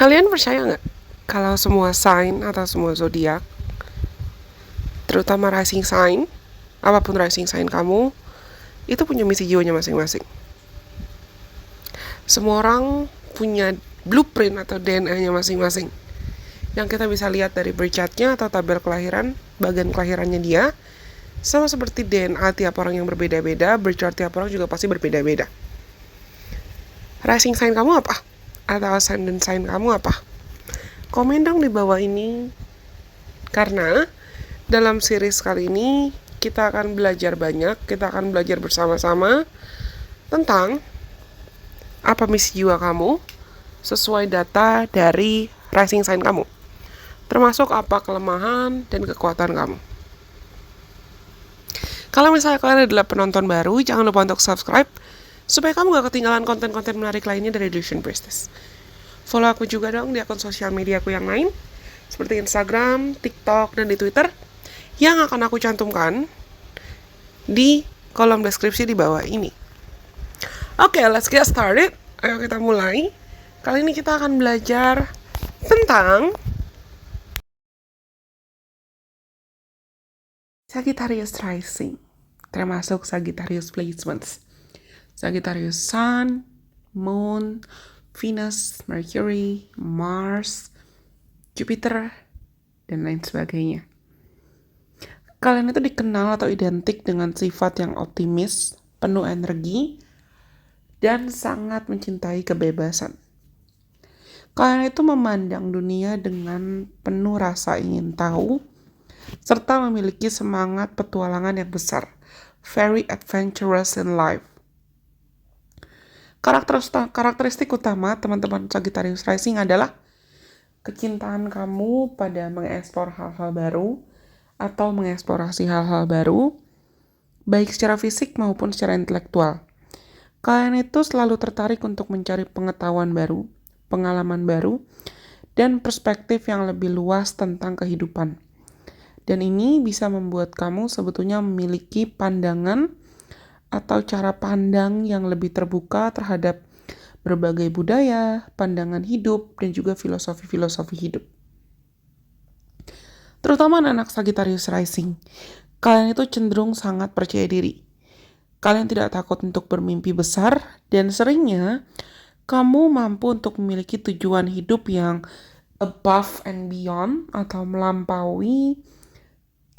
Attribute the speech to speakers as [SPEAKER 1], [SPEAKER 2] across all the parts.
[SPEAKER 1] Kalian percaya nggak kalau semua sign atau semua zodiak, terutama rising sign, apapun rising sign kamu, itu punya misi jiwanya masing-masing. Semua orang punya blueprint atau DNA-nya masing-masing. Yang kita bisa lihat dari birth chart-nya atau tabel kelahiran, bagian kelahirannya dia, sama seperti DNA tiap orang yang berbeda-beda, birth chart tiap orang juga pasti berbeda-beda. Rising sign kamu apa? Atau ascendant sign kamu apa? Komen dong di bawah ini. Karena dalam series kali ini kita akan belajar banyak, kita akan belajar bersama-sama tentang apa misi jiwa kamu sesuai data dari rising sign kamu. Termasuk apa kelemahan dan kekuatan kamu. Kalau misalnya kalian adalah penonton baru, jangan lupa untuk subscribe supaya kamu gak ketinggalan konten-konten menarik lainnya dari Illusion Priestess. Follow aku juga dong di akun sosial media aku yang lain, seperti Instagram, TikTok, dan di Twitter, yang akan aku cantumkan di kolom deskripsi di bawah ini. Oke, let's get started. Ayo kita mulai. Kali ini kita akan belajar tentang Sagittarius rising, termasuk Sagittarius placements. Sagittarius Sun, Moon, Venus, Mercury, Mars, Jupiter, dan lain sebagainya. Kalian itu dikenal atau identik dengan sifat yang optimis, penuh energi, dan sangat mencintai kebebasan. Kalian itu memandang dunia dengan penuh rasa ingin tahu, serta memiliki semangat petualangan yang besar, very adventurous in life. Karakteristik utama teman-teman Sagittarius Rising adalah kecintaan kamu pada mengeksplor hal-hal baru atau mengeksplorasi hal-hal baru, baik secara fisik maupun secara intelektual. Kalian itu selalu tertarik untuk mencari pengetahuan baru, pengalaman baru, dan perspektif yang lebih luas tentang kehidupan. Dan ini bisa membuat kamu sebetulnya memiliki pandangan atau cara pandang yang lebih terbuka terhadap berbagai budaya, pandangan hidup, dan juga filosofi-filosofi hidup. Terutama anak-anak Sagittarius Rising, kalian itu cenderung sangat percaya diri. Kalian tidak takut untuk bermimpi besar, dan seringnya kamu mampu untuk memiliki tujuan hidup yang above and beyond atau melampaui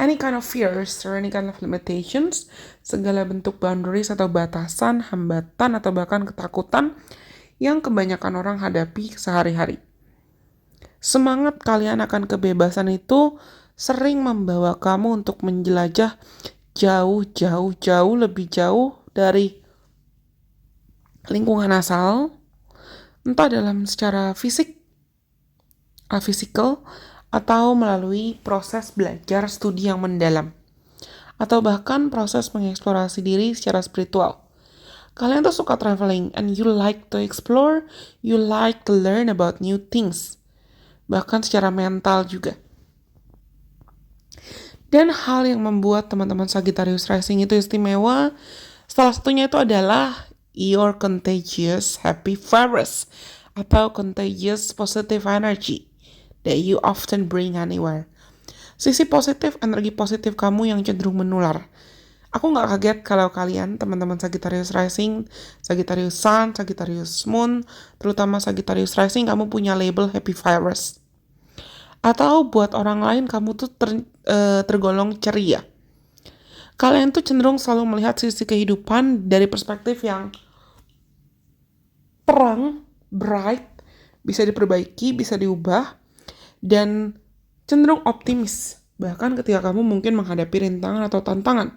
[SPEAKER 1] any kind of fears or any kind of limitations, segala bentuk boundaries atau batasan, hambatan, atau bahkan ketakutan yang kebanyakan orang hadapi sehari-hari. Semangat kalian akan kebebasan itu sering membawa kamu untuk menjelajah jauh lebih jauh dari lingkungan asal, entah dalam secara physical, atau melalui proses belajar studi yang mendalam, atau bahkan proses mengeksplorasi diri secara spiritual. Kalian tuh suka traveling, and you like to explore, you like to learn about new things, bahkan secara mental juga. Dan hal yang membuat teman-teman Sagittarius Rising itu istimewa, salah satunya itu adalah your contagious happy virus, atau contagious positive energy that you often bring anywhere. Sisi positif, energi positif kamu yang cenderung menular. Aku gak kaget kalau kalian, teman-teman Sagittarius Rising, Sagittarius Sun, Sagittarius Moon, terutama Sagittarius Rising, kamu punya label happy virus. Atau buat orang lain, kamu tuh tergolong ceria. Kalian tuh cenderung selalu melihat sisi kehidupan dari perspektif yang terang, bright, bisa diperbaiki, bisa diubah, dan cenderung optimis, bahkan ketika kamu mungkin menghadapi rintangan atau tantangan.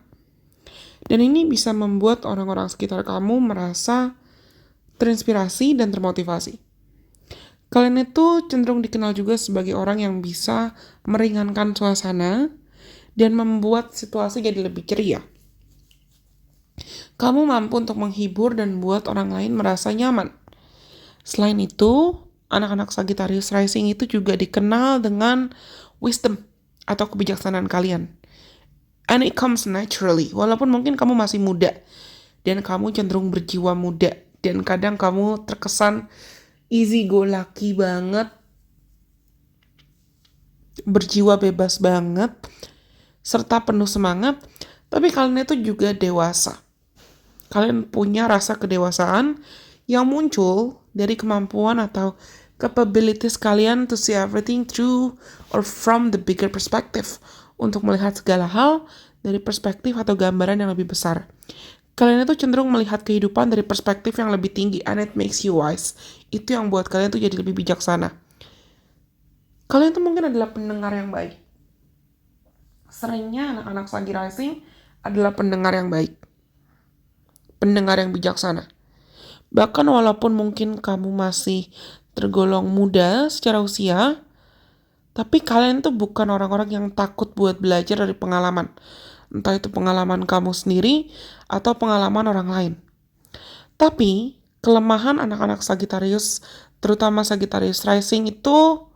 [SPEAKER 1] Dan ini bisa membuat orang-orang sekitar kamu merasa terinspirasi dan termotivasi. Kalian itu cenderung dikenal juga sebagai orang yang bisa meringankan suasana dan membuat situasi jadi lebih ceria. Kamu mampu untuk menghibur dan buat orang lain merasa nyaman. Selain itu, anak-anak Sagittarius Rising itu juga dikenal dengan wisdom atau kebijaksanaan kalian. And it comes naturally, walaupun mungkin kamu masih muda dan kamu cenderung berjiwa muda dan kadang kamu terkesan easy go lucky banget, berjiwa bebas banget, serta penuh semangat, tapi kalian itu juga dewasa. Kalian punya rasa kedewasaan yang muncul dari kemampuan atau capabilities kalian to see everything through or from the bigger perspective, untuk melihat segala hal dari perspektif atau gambaran yang lebih besar. Kalian itu cenderung melihat kehidupan dari perspektif yang lebih tinggi, and it makes you wise. Itu yang buat kalian tuh jadi lebih bijaksana. Kalian tuh mungkin adalah pendengar yang baik. Seringnya anak-anak Sagi Rising adalah pendengar yang baik, pendengar yang bijaksana. Bahkan walaupun mungkin kamu masih tergolong muda secara usia, tapi kalian tuh bukan orang-orang yang takut buat belajar dari pengalaman. Entah itu pengalaman kamu sendiri atau pengalaman orang lain. Tapi kelemahan anak-anak Sagittarius, terutama Sagittarius Rising, itu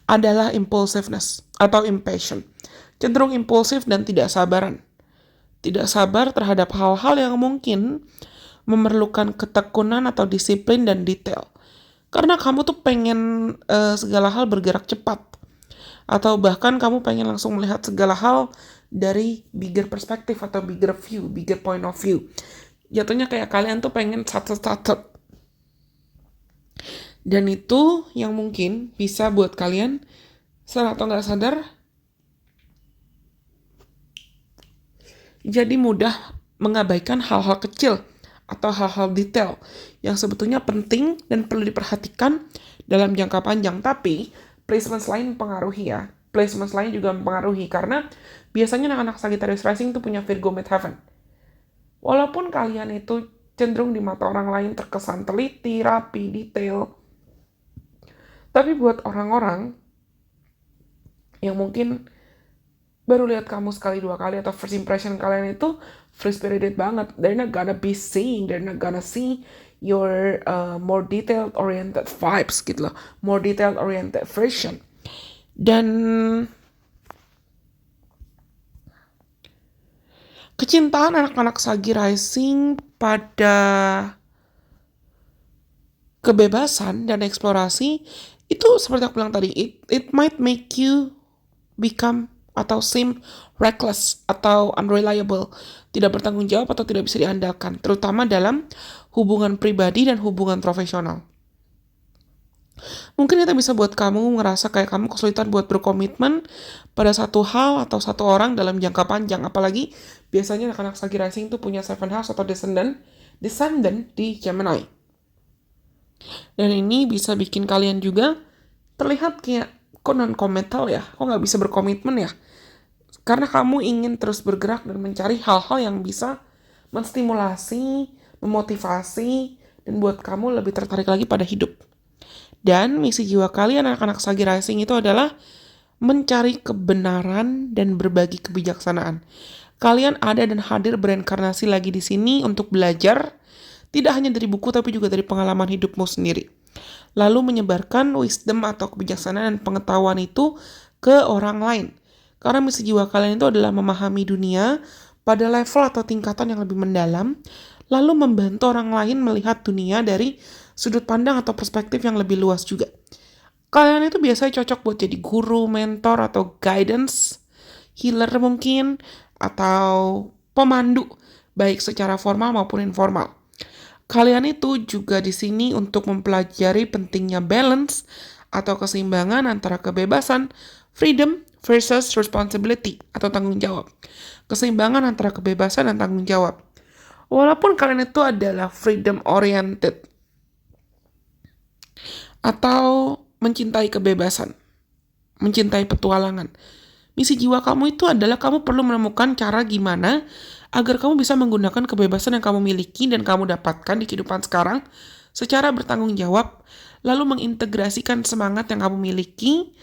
[SPEAKER 1] adalah impulsiveness atau impatient. Cenderung impulsif dan tidak sabaran. Tidak sabar terhadap hal-hal yang mungkin memerlukan ketekunan atau disiplin dan detail. Karena kamu tuh pengen segala hal bergerak cepat. Atau bahkan kamu pengen langsung melihat segala hal dari bigger perspective atau bigger view, bigger point of view. Jatuhnya kayak kalian tuh pengen satu-satu. Dan itu yang mungkin bisa buat kalian sadar atau nggak sadar jadi mudah mengabaikan hal-hal kecil atau hal-hal detail yang sebetulnya penting dan perlu diperhatikan dalam jangka panjang. Tapi placement lain mempengaruhi ya. Placement lain juga mempengaruhi karena biasanya anak-anak Sagittarius Rising itu punya Virgo Midheaven. Walaupun kalian itu cenderung di mata orang lain terkesan teliti, rapi, detail, tapi buat orang-orang yang mungkin baru lihat kamu sekali dua kali atau first impression kalian itu free spirited banget. They're not gonna see your more detailed oriented vibes gitu loh, more detailed oriented version. Dan kecintaan anak-anak Sagi Rising pada kebebasan dan eksplorasi itu seperti aku bilang tadi, it might make you become atau seem reckless atau unreliable, tidak bertanggung jawab atau tidak bisa diandalkan, terutama dalam hubungan pribadi dan hubungan profesional. Mungkin itu bisa buat kamu ngerasa kayak kamu kesulitan buat berkomitmen pada satu hal atau satu orang dalam jangka panjang. Apalagi biasanya anak-anak Sagi Rising itu punya 7 house atau descendant di Gemini. Dan ini bisa bikin kalian juga terlihat kayak kok non-committal ya, kok gak bisa berkomitmen ya. Karena kamu ingin terus bergerak dan mencari hal-hal yang bisa menstimulasi, memotivasi, dan buat kamu lebih tertarik lagi pada hidup. Dan misi jiwa kalian anak-anak Sagi Rising itu adalah mencari kebenaran dan berbagi kebijaksanaan. Kalian ada dan hadir berinkarnasi lagi di sini untuk belajar, tidak hanya dari buku tapi juga dari pengalaman hidupmu sendiri. Lalu menyebarkan wisdom atau kebijaksanaan dan pengetahuan itu ke orang lain. Karena misi jiwa kalian itu adalah memahami dunia pada level atau tingkatan yang lebih mendalam, lalu membantu orang lain melihat dunia dari sudut pandang atau perspektif yang lebih luas juga. Kalian itu biasanya cocok buat jadi guru, mentor, atau guidance, healer mungkin, atau pemandu, baik secara formal maupun informal. Kalian itu juga di sini untuk mempelajari pentingnya balance atau keseimbangan antara kebebasan, freedom versus responsibility atau tanggung jawab. Keseimbangan antara kebebasan dan tanggung jawab. Walaupun kalian itu adalah freedom oriented atau mencintai kebebasan, mencintai petualangan, misi jiwa kamu itu adalah kamu perlu menemukan cara gimana agar kamu bisa menggunakan kebebasan yang kamu miliki dan kamu dapatkan di kehidupan sekarang secara bertanggung jawab, lalu mengintegrasikan semangat yang kamu miliki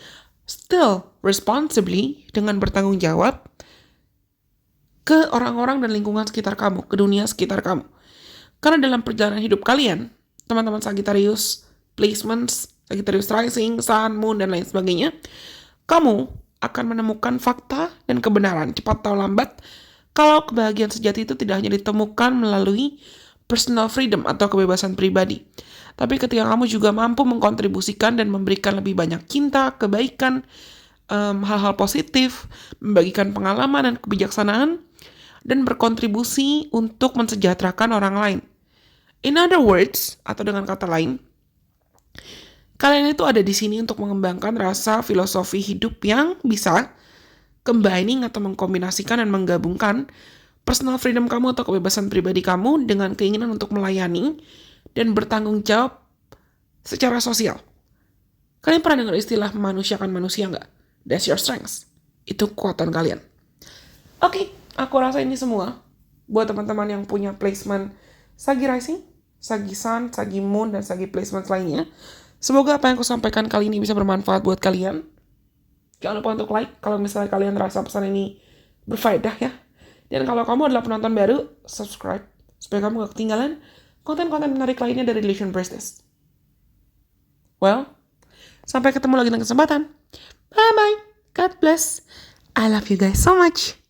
[SPEAKER 1] still responsibly dengan bertanggung jawab ke orang-orang dan lingkungan sekitar kamu, ke dunia sekitar kamu. Karena dalam perjalanan hidup kalian, teman-teman Sagittarius, placements, Sagittarius Rising, Sun, Moon, dan lain sebagainya, kamu akan menemukan fakta dan kebenaran cepat atau lambat kalau kebahagiaan sejati itu tidak hanya ditemukan melalui personal freedom atau kebebasan pribadi. Tapi ketika kamu juga mampu mengkontribusikan dan memberikan lebih banyak cinta, kebaikan, hal-hal positif, membagikan pengalaman dan kebijaksanaan, dan berkontribusi untuk mensejahterakan orang lain. In other words, atau dengan kata lain, kalian itu ada di sini untuk mengembangkan rasa filosofi hidup yang bisa combining atau mengkombinasikan dan menggabungkan personal freedom kamu atau kebebasan pribadi kamu dengan keinginan untuk melayani dan bertanggung jawab secara sosial. Kalian pernah dengar istilah manusiakan manusia nggak? That's your strengths. Itu kekuatan kalian. Oke, aku rasa ini semua buat teman-teman yang punya placement Sagi Rising, Sagi Sun, Sagi Moon, dan Sagi placement lainnya. Semoga apa yang aku sampaikan kali ini bisa bermanfaat buat kalian. Jangan lupa untuk like kalau misalnya kalian rasa pesan ini berfaedah ya. Dan kalau kamu adalah penonton baru, subscribe supaya kamu gak ketinggalan konten-konten menarik lainnya dari Illusion Priestess. Well, sampai ketemu lagi dengan kesempatan. Bye-bye. God bless. I love you guys so much.